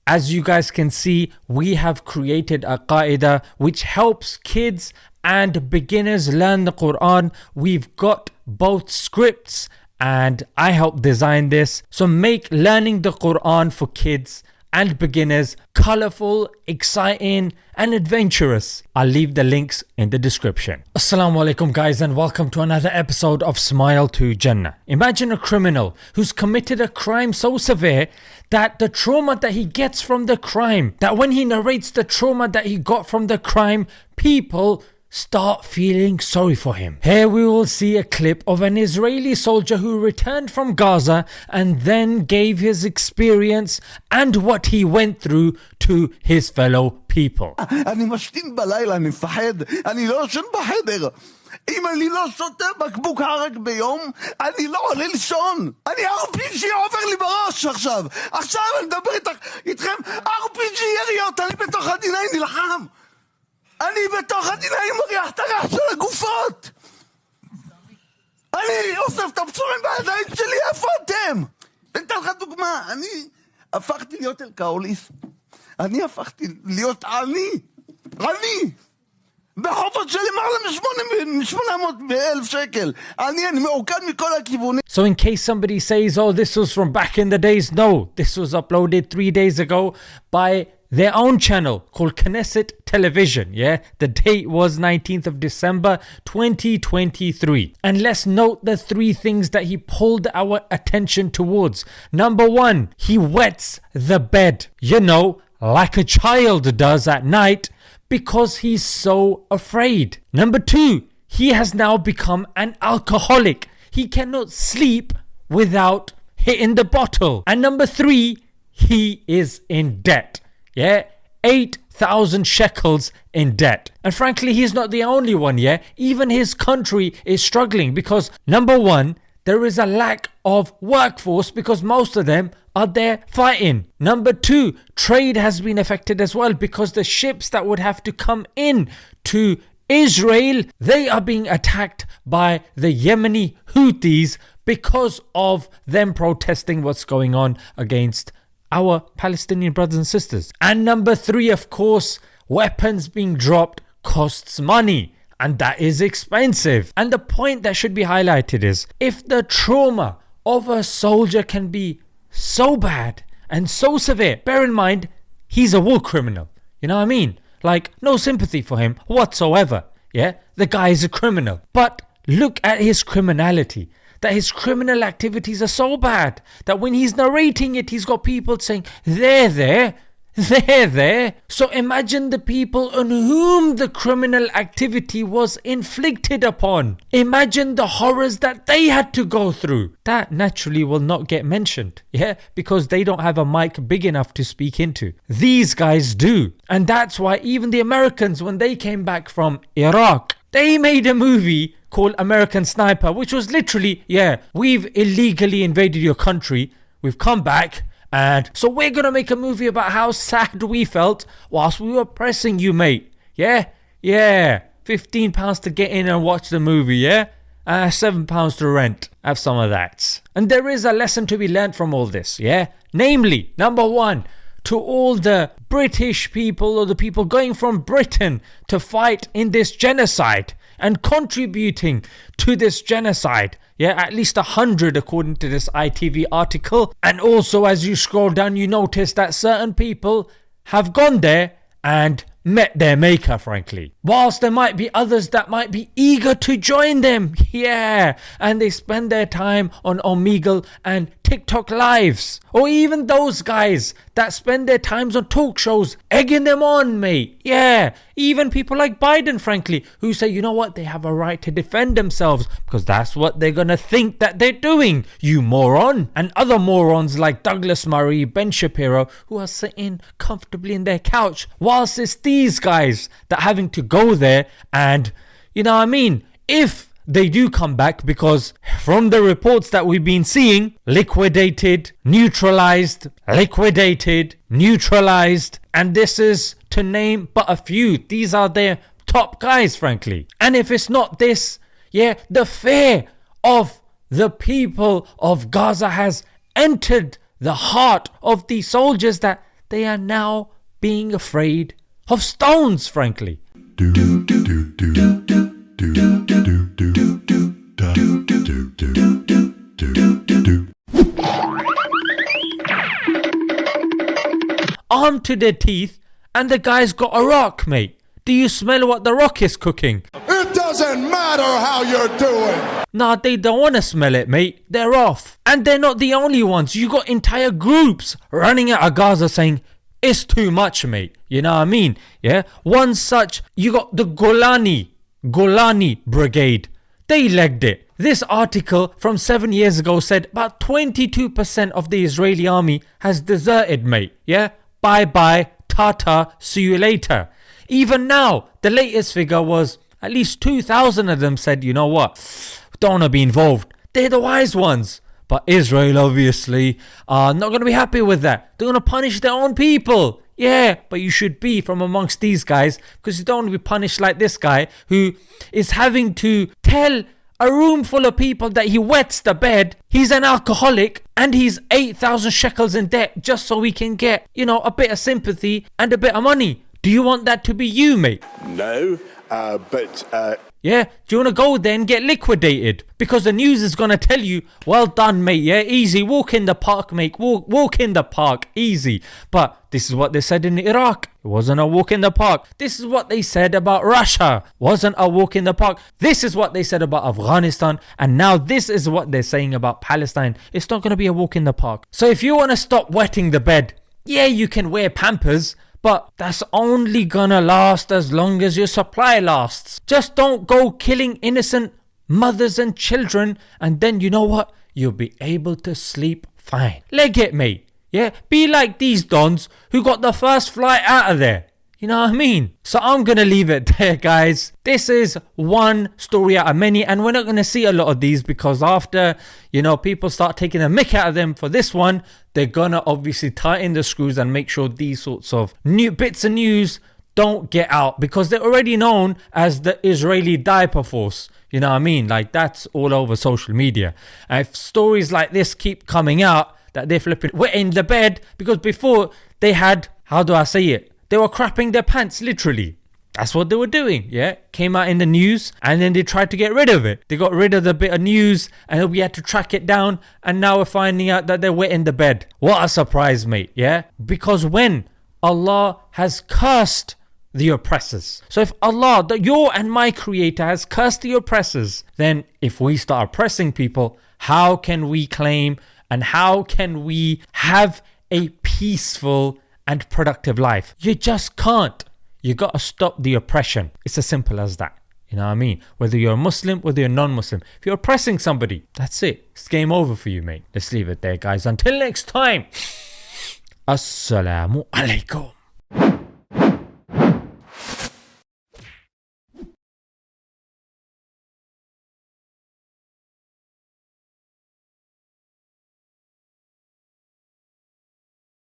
As you guys can see, we have created a qaida which helps kids and beginners learn the Quran. We've got both scripts and I helped design this. So make learning the Quran for kids and beginners colorful, exciting and adventurous. I'll leave the links in the description. Assalamu alaikum guys, and welcome to another episode of Smile to Jannah. Imagine a criminal who's committed a crime so severe that the trauma that he gets from the crime, that when he narrates the trauma that he got from the crime, people start feeling sorry for him. Here we will see a clip of an Israeli soldier who returned from Gaza and then gave his experience and what he went through to his fellow people. אני משתין בלילה, אני מפחד, אני לא ישן בחדר. אם אני לא שותה בקבוק הרג ביום, אני לא עולה לישון. אני RPG עובר לי בראש עכשיו. עכשיו אני מדבר איתכם, RPG יריות, אני בתוך הדיני נלחם. אני בתוך הדינאים מריח את הריח של הגופות. אני אוסף את הפצועים בידיים שלי, איפה אתם? אני אתן לך דוגמה, אני הפכתי להיות אלכוהוליסט. אני הפכתי להיות עני. בחובות שלי מעלה מ-800,000 שקל. אני מעוקד מכל הכיוונים. So in case somebody says, oh, this was from back in the days, no, this was uploaded 3 days ago by their own channel called Knesset Television. The date was 19th of December 2023. And let's note the 3 things that he pulled our attention towards. Number 1, he wets the bed, like a child does at night, because he's so afraid. Number 2, he has now become an alcoholic. He cannot sleep without hitting the bottle. And number 3, he is in debt. 8,000 shekels in debt. And frankly, he's not the only one. Even his country is struggling because number 1, there is a lack of workforce because most of them are there fighting. Number 2, trade has been affected as well because the ships that would have to come in to Israel, they are being attacked by the Yemeni Houthis because of them protesting what's going on against our Palestinian brothers and sisters. And number 3, of course, weapons being dropped costs money. And that is expensive. And the point that should be highlighted is, if the trauma of a soldier can be so bad and so severe, bear in mind, he's a war criminal. You know what I mean? Like, no sympathy for him whatsoever. The guy is a criminal. But look at his criminality. That his criminal activities are so bad that when he's narrating it, he's got people saying, they're there. So imagine the people on whom the criminal activity was inflicted upon. Imagine the horrors that they had to go through. That naturally will not get mentioned, because they don't have a mic big enough to speak into. These guys do. And that's why even the Americans, when they came back from Iraq, they made a movie called American Sniper, which was literally, we've illegally invaded your country, we've come back, and so we're gonna make a movie about how sad we felt whilst we were oppressing you, mate. £15 to get in and watch the movie, £7 to rent. Have some of that. And there is a lesson to be learned from all this, namely, number 1, to all the British people or the people going from Britain to fight in this genocide and contributing to this genocide. At least 100 according to this ITV article. And also, as you scroll down, you notice that certain people have gone there and met their maker, frankly. Whilst there might be others that might be eager to join them. And they spend their time on Omegle and TikTok lives. Or even those guys that spend their times on talk shows egging them on, mate. Even people like Biden, frankly, who say, you know what, they have a right to defend themselves because that's what they're gonna think that they're doing, you moron. And other morons like Douglas Murray, Ben Shapiro, who are sitting comfortably in their couch, whilst it's these guys that are having to go there and, if they do come back, because from the reports that we've been seeing, liquidated, neutralized, and this is to name but a few. These are their top guys, frankly. And if it's not this, the fear of the people of Gaza has entered the heart of these soldiers that they are now being afraid of stones, frankly. Armed to their teeth, and the guy's got a rock, mate. Do you smell what the rock is cooking? It doesn't matter how you're doing. Nah, they don't want to smell it, mate. They're off. And they're not the only ones. You got entire groups running out of Gaza saying, it's too much, mate. You know what I mean? Yeah. One such, you got the Golani Brigade. They legged it. This article from 7 years ago said about 22% of the Israeli army has deserted, mate. Yeah. Bye-bye, Tata, see you later. Even now, the latest figure was at least 2,000 of them said, you know what, don't want to be involved. They're the wise ones. But Israel obviously are not going to be happy with that. They're going to punish their own people. Yeah, but you should be from amongst these guys because you don't want to be punished like this guy who is having to tell a room full of people that he wets the bed, he's an alcoholic, and he's 8,000 shekels in debt just so he can get, you know, a bit of sympathy and a bit of money. Do you want that to be you, mate? No, but... Yeah, do you want to go there and get liquidated? Because the news is going to tell you, well done, mate, yeah, easy, walk in the park, mate, walk in the park, easy. But this is what they said in Iraq. It wasn't a walk in the park. This is what they said about Russia. Wasn't a walk in the park. This is what they said about Afghanistan. And now this is what they're saying about Palestine. It's not going to be a walk in the park. So if you want to stop wetting the bed, yeah, you can wear Pampers, but that's only gonna last as long as your supply lasts. Just don't go killing innocent mothers and children, and then you know what? You'll be able to sleep fine. Leg it, mate. Yeah, be like these dons who got the first flight out of there. You know what I mean? So I'm gonna leave it there, guys. This is one story out of many, and we're not gonna see a lot of these because after, you know, people start taking a mick out of them for this one, they're gonna obviously tighten the screws and make sure these sorts of new bits of news don't get out because they're already known as the Israeli Diaper Force. You know what I mean? Like, that's all over social media. And if stories like this keep coming out that they're flipping wetting the bed, because before they had, how do I say it? They were crapping their pants, literally. That's what they were doing, yeah? Came out in the news and then they tried to get rid of it. They got rid of the bit of news and we had to track it down, and now we're finding out that they're wetting the bed. What a surprise, mate, yeah? Because when Allah has cursed the oppressors. So if Allah, your and my creator, has cursed the oppressors, then if we start oppressing people, how can we claim and how can we have a peaceful and productive life? You just can't. You got to stop the oppression. It's as simple as that. You know what I mean? Whether you're a Muslim, whether you're non-Muslim. If you're oppressing somebody, that's it. It's game over for you, mate. Let's leave it there, guys. Until next time. Assalamu alaikum.